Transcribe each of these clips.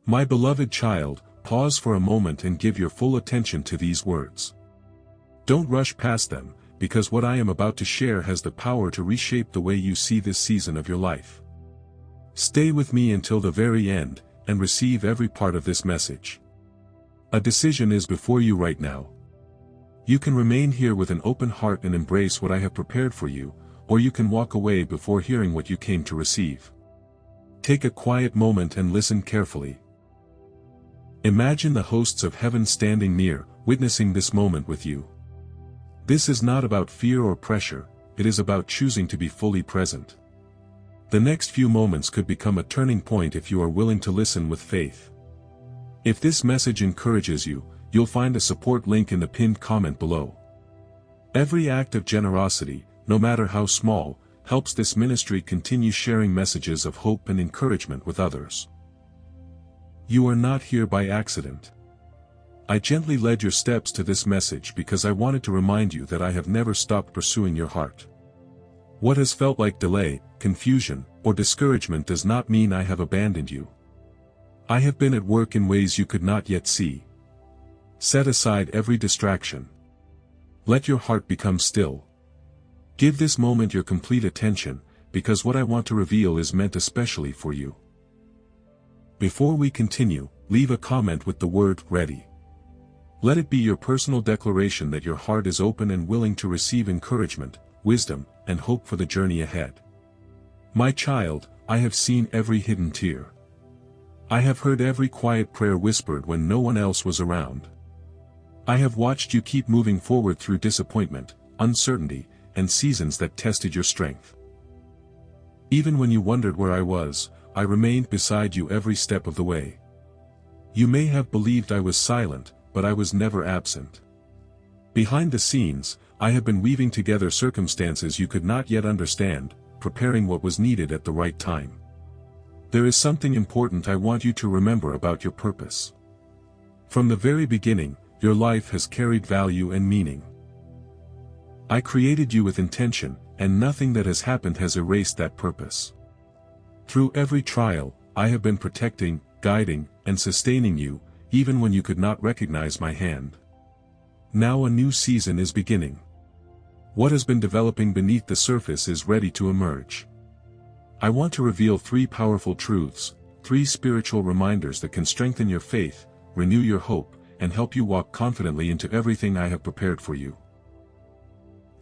My beloved child, pause for a moment and give your full attention to these words. Don't rush past them, because what I am about to share has the power to reshape the way you see this season of your life. Stay with me until the very end, and receive every part of this message. A decision is before you right now. You can remain here with an open heart and embrace what I have prepared for you, or you can walk away before hearing what you came to receive. Take a quiet moment and listen carefully. Imagine the hosts of heaven standing near, witnessing this moment with you. This is not about fear or pressure, it is about choosing to be fully present. The next few moments could become a turning point if you are willing to listen with faith. If this message encourages you, you'll find a support link in the pinned comment below. Every act of generosity, no matter how small, helps this ministry continue sharing messages of hope and encouragement with others. You are not here by accident. I gently led your steps to this message because I wanted to remind you that I have never stopped pursuing your heart. What has felt like delay, confusion, or discouragement does not mean I have abandoned you. I have been at work in ways you could not yet see. Set aside every distraction. Let your heart become still. Give this moment your complete attention, because what I want to reveal is meant especially for you. Before we continue, leave a comment with the word "ready." Let it be your personal declaration that your heart is open and willing to receive encouragement, wisdom, and hope for the journey ahead. My child, I have seen every hidden tear. I have heard every quiet prayer whispered when no one else was around. I have watched you keep moving forward through disappointment, uncertainty, and seasons that tested your strength. Even when you wondered where I was, I remained beside you every step of the way. You may have believed I was silent, but I was never absent. Behind the scenes, I have been weaving together circumstances you could not yet understand, preparing what was needed at the right time. There is something important I want you to remember about your purpose. From the very beginning, your life has carried value and meaning. I created you with intention, and nothing that has happened has erased that purpose. Through every trial, I have been protecting, guiding, and sustaining you, even when you could not recognize my hand. Now a new season is beginning. What has been developing beneath the surface is ready to emerge. I want to reveal 3 powerful truths, 3 spiritual reminders that can strengthen your faith, renew your hope, and help you walk confidently into everything I have prepared for you.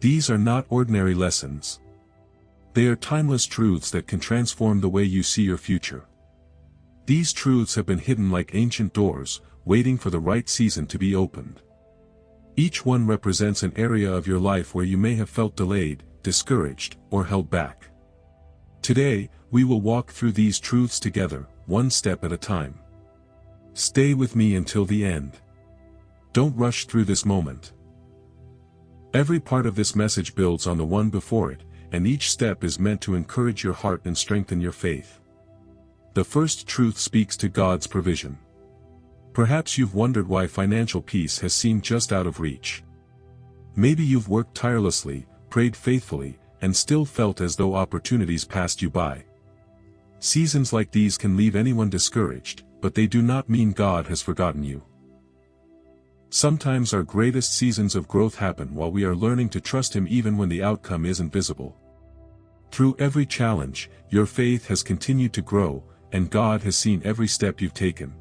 These are not ordinary lessons. They are timeless truths that can transform the way you see your future. These truths have been hidden like ancient doors, waiting for the right season to be opened. Each one represents an area of your life where you may have felt delayed, discouraged, or held back. Today, we will walk through these truths together, one step at a time. Stay with me until the end. Don't rush through this moment. Every part of this message builds on the one before it, and each step is meant to encourage your heart and strengthen your faith. The first truth speaks to God's provision. Perhaps you've wondered why financial peace has seemed just out of reach. Maybe you've worked tirelessly, prayed faithfully, and still felt as though opportunities passed you by. Seasons like these can leave anyone discouraged, but they do not mean God has forgotten you. Sometimes our greatest seasons of growth happen while we are learning to trust Him even when the outcome isn't visible. Through every challenge, your faith has continued to grow, and God has seen every step you've taken.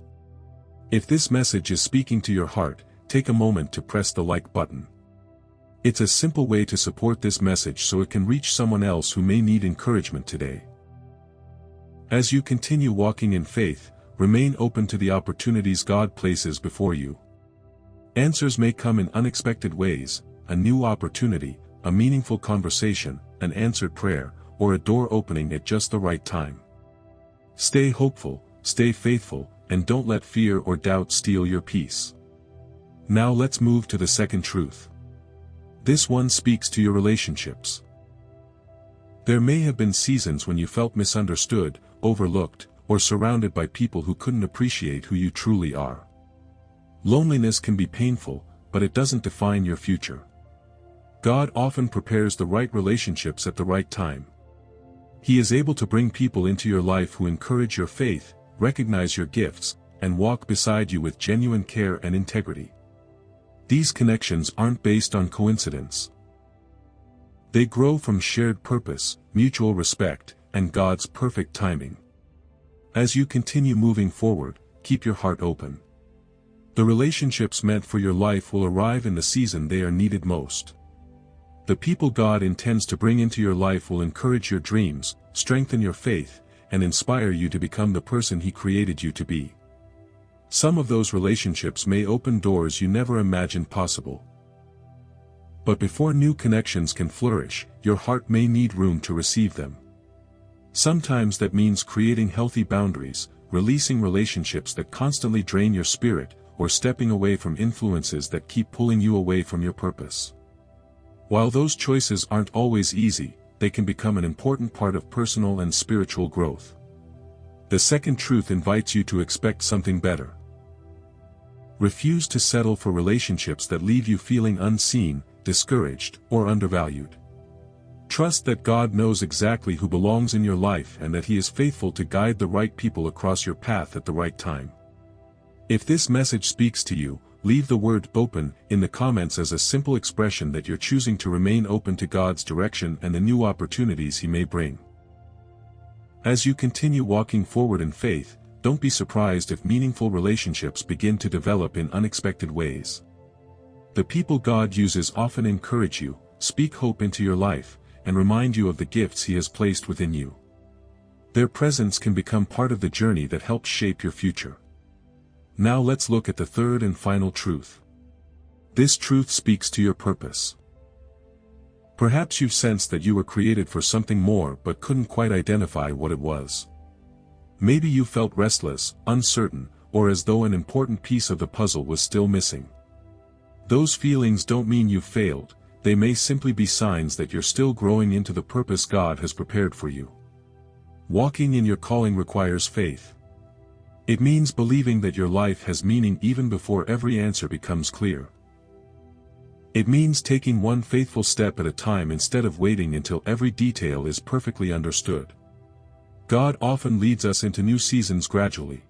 If this message is speaking to your heart, take a moment to press the like button. It's a simple way to support this message so it can reach someone else who may need encouragement today. As you continue walking in faith, remain open to the opportunities God places before you. Answers may come in unexpected ways: a new opportunity, a meaningful conversation, an answered prayer, or a door opening at just the right time. Stay hopeful, stay faithful, and don't let fear or doubt steal your peace. Now let's move to the second truth. This one speaks to your relationships. There may have been seasons when you felt misunderstood, overlooked, or surrounded by people who couldn't appreciate who you truly are. Loneliness can be painful, but it doesn't define your future. God often prepares the right relationships at the right time. He is able to bring people into your life who encourage your faith, recognize your gifts, and walk beside you with genuine care and integrity. These connections aren't based on coincidence. They grow from shared purpose, mutual respect, and God's perfect timing. As you continue moving forward, keep your heart open. The relationships meant for your life will arrive in the season they are needed most. The people God intends to bring into your life will encourage your dreams, strengthen your faith, and inspire you to become the person He created you to be. Some of those relationships may open doors you never imagined possible. But before new connections can flourish, your heart may need room to receive them. Sometimes that means creating healthy boundaries, releasing relationships that constantly drain your spirit, or stepping away from influences that keep pulling you away from your purpose. While those choices aren't always easy, they can become an important part of personal and spiritual growth. The second truth invites you to expect something better. Refuse to settle for relationships that leave you feeling unseen, discouraged, or undervalued. Trust that God knows exactly who belongs in your life and that He is faithful to guide the right people across your path at the right time. If this message speaks to you, leave the word "open" in the comments as a simple expression that you're choosing to remain open to God's direction and the new opportunities He may bring. As you continue walking forward in faith, don't be surprised if meaningful relationships begin to develop in unexpected ways. The people God uses often encourage you, speak hope into your life, and remind you of the gifts He has placed within you. Their presence can become part of the journey that helps shape your future. Now let's look at the third and final truth. This truth speaks to your purpose. Perhaps you've sensed that you were created for something more but couldn't quite identify what it was. Maybe you felt restless, uncertain, or as though an important piece of the puzzle was still missing. Those feelings don't mean you've failed, they may simply be signs that you're still growing into the purpose God has prepared for you. Walking in your calling requires faith. It means believing that your life has meaning even before every answer becomes clear. It means taking one faithful step at a time instead of waiting until every detail is perfectly understood. God often leads us into new seasons gradually.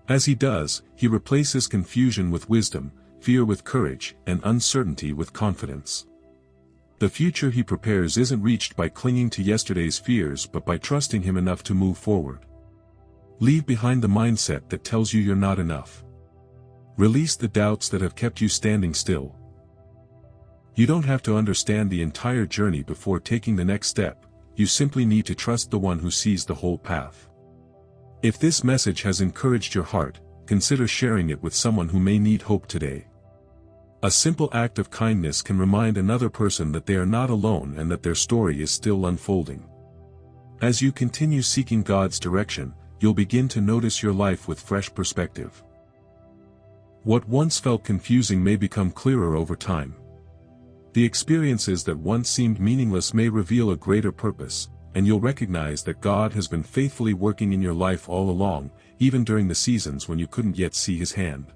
As He does, He replaces confusion with wisdom, fear with courage, and uncertainty with confidence. The future He prepares isn't reached by clinging to yesterday's fears but by trusting Him enough to move forward. Leave behind the mindset that tells you you're not enough. Release the doubts that have kept you standing still. You don't have to understand the entire journey before taking the next step, you simply need to trust the one who sees the whole path. If this message has encouraged your heart, consider sharing it with someone who may need hope today. A simple act of kindness can remind another person that they are not alone and that their story is still unfolding. As you continue seeking God's direction, you'll begin to notice your life with fresh perspective. What once felt confusing may become clearer over time. The experiences that once seemed meaningless may reveal a greater purpose, and you'll recognize that God has been faithfully working in your life all along, even during the seasons when you couldn't yet see His hand.